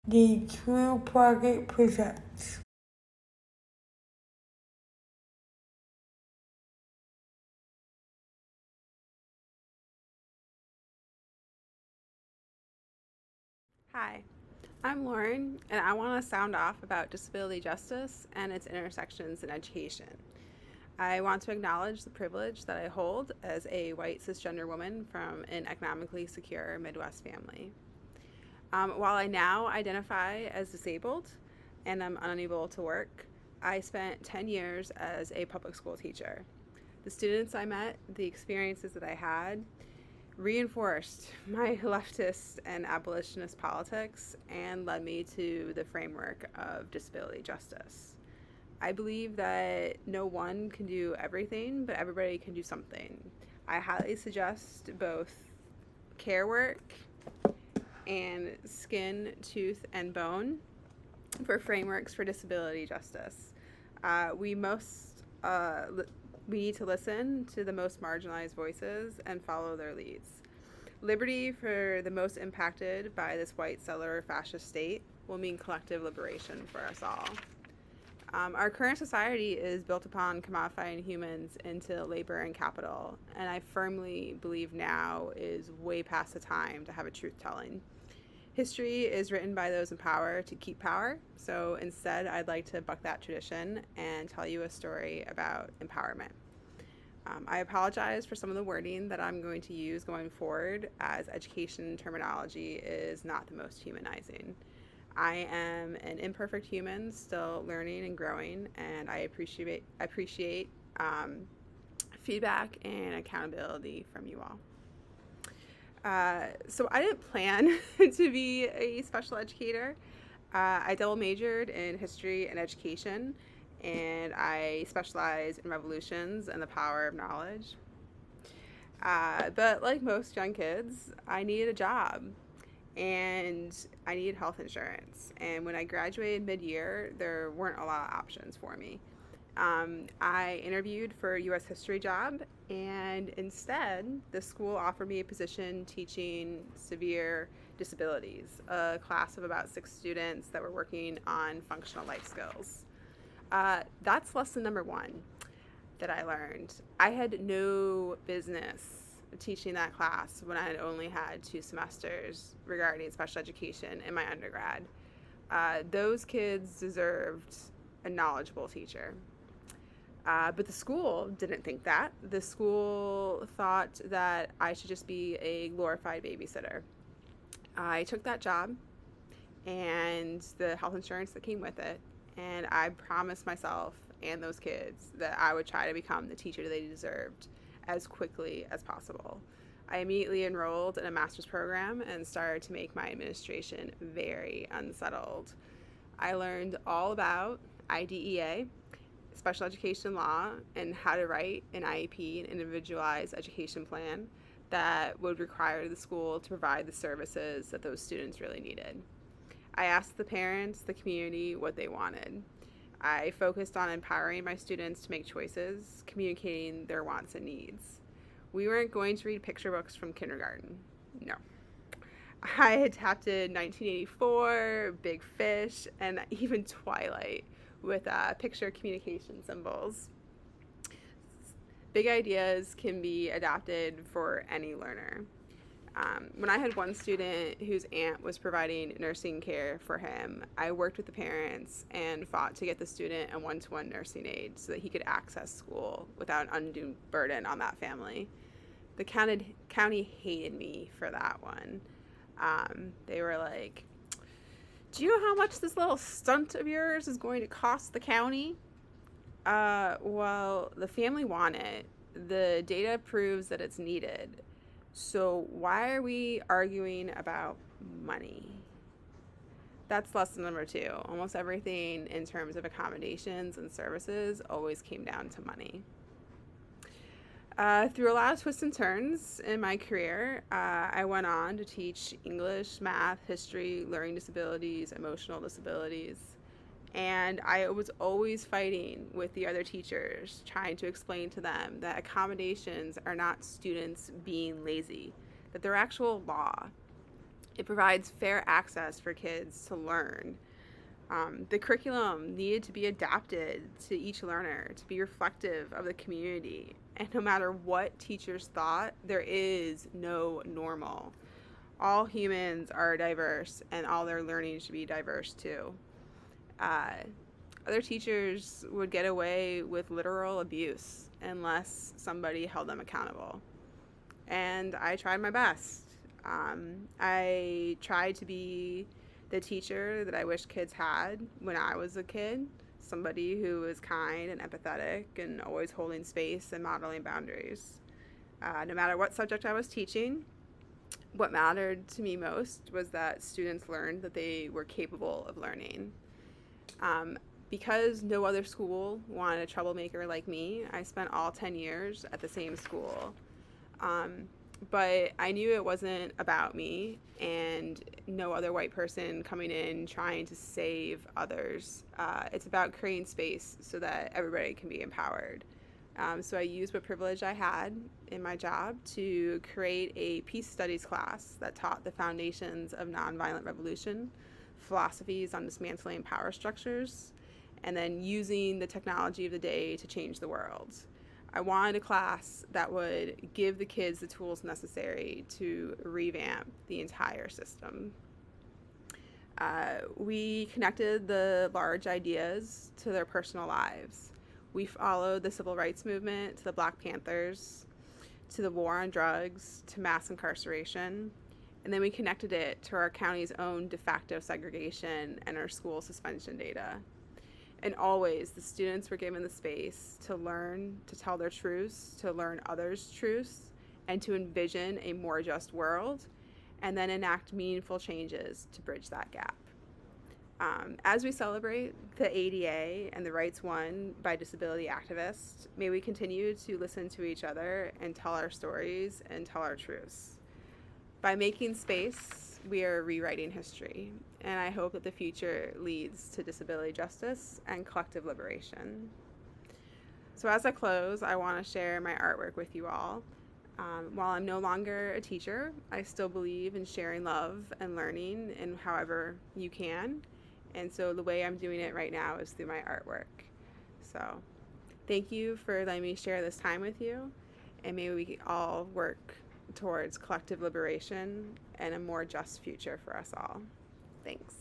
The True Project presents. Hi, I'm Lauren, and I want to sound off about disability justice and its intersections in education. I want to acknowledge the privilege that I hold as a white cisgender woman from an economically secure Midwest family. While I now identify as disabled and I'm unable to work, I spent 10 years as a public school teacher. The students I met, the experiences that I had, reinforced my leftist and abolitionist politics and led me to the framework of disability justice. I believe that no one can do everything, but everybody can do something. I highly suggest both care work and skin, tooth, and bone for frameworks for disability justice. We most we need to listen to the most marginalized voices and follow their leads. Liberty for the most impacted by this white settler fascist state will mean collective liberation for us all. Our current society is built upon commodifying humans into labor and capital, and I firmly believe now is way past the time to have a truth telling. History is written by those in power to keep power, so instead, I'd like to buck that tradition and tell you a story about empowerment. I apologize for some of the wording that I'm going to use going forward, as education terminology is not the most humanizing. I am an imperfect human, still learning and growing, and I appreciate feedback and accountability from you all. So I didn't plan to be a special educator. I double majored in history and education, and I specialize in revolutions and the power of knowledge. But like most young kids, I needed a job and I needed health insurance. And when I graduated mid year, there weren't a lot of options for me. I interviewed for a U.S. history job, and instead, the school offered me a position teaching severe disabilities, a class of about 6 students that were working on functional life skills. That's lesson number one that I learned. I had no business teaching that class when I had only had 2 semesters regarding special education in my undergrad. Those kids deserved a knowledgeable teacher. But the school didn't think that. The school thought that I should just be a glorified babysitter. I took that job and the health insurance that came with it, and I promised myself and those kids that I would try to become the teacher they deserved as quickly as possible. I immediately enrolled in a master's program and started to make my administration very unsettled. I learned all about IDEA, special education law, and how to write an IEP, an individualized education plan, that would require the school to provide the services that those students really needed. I asked the parents, the community, what they wanted. I focused on empowering my students to make choices, communicating their wants and needs. We weren't going to read picture books from kindergarten. No. I adapted 1984, Big Fish, and even Twilight with picture communication symbols. Big ideas can be adapted for any learner. When I had one student whose aunt was providing nursing care for him, I worked with the parents and fought to get the student a one-to-one nursing aide so that he could access school without an undue burden on that family. The county hated me for that one. They were like, "Do you know how much this little stunt of yours is going to cost the county?" Well, the family want it. The data proves that it's needed. So why are we arguing about money? That's lesson number two. Almost everything in terms of accommodations and services always came down to money. Through a lot of twists and turns in my career, I went on to teach English, math, history, learning disabilities, emotional disabilities. And I was always fighting with the other teachers, trying to explain to them that accommodations are not students being lazy, that they're actual law. It provides fair access for kids to learn. The curriculum needed to be adapted to each learner to be reflective of the community. And no matter what teachers thought, there is no normal. All humans are diverse, and all their learning should be diverse too. Uh, Other teachers would get away with literal abuse unless somebody held them accountable. And I tried my best. I tried to be the teacher that I wish kids had when I was a kid, somebody who was kind and empathetic and always holding space and modeling boundaries. No matter what subject I was teaching, what mattered to me most was that students learned that they were capable of learning. Um, because no other school wanted a troublemaker like me, I spent all 10 years at the same school. Um, but I knew it wasn't about me and no other white person coming in trying to save others. It's about creating space so that everybody can be empowered. So I used what privilege I had in my job to create a peace studies class that taught the foundations of nonviolent revolution, philosophies on dismantling power structures, and then using the technology of the day to change the world. I wanted a class that would give the kids the tools necessary to revamp the entire system. We connected the large ideas to their personal lives. We followed the civil rights movement to the Black Panthers, to the war on drugs, to mass incarceration, and then we connected it to our county's own de facto segregation and our school suspension data. And always, the students were given the space to learn, to tell their truths, to learn others' truths, and to envision a more just world, and then enact meaningful changes to bridge that gap. As we celebrate the ADA and the rights won by disability activists, may we continue to listen to each other and tell our stories and tell our truths. By making space, we are rewriting history, and I hope that the future leads to disability justice and collective liberation. So as I close, I want to share my artwork with you all. While I'm no longer a teacher, I still believe in sharing love and learning in however you can. And so the way I'm doing it right now is through my artwork. So thank you for letting me share this time with you, and may we all work towards collective liberation and a more just future for us all. Thanks.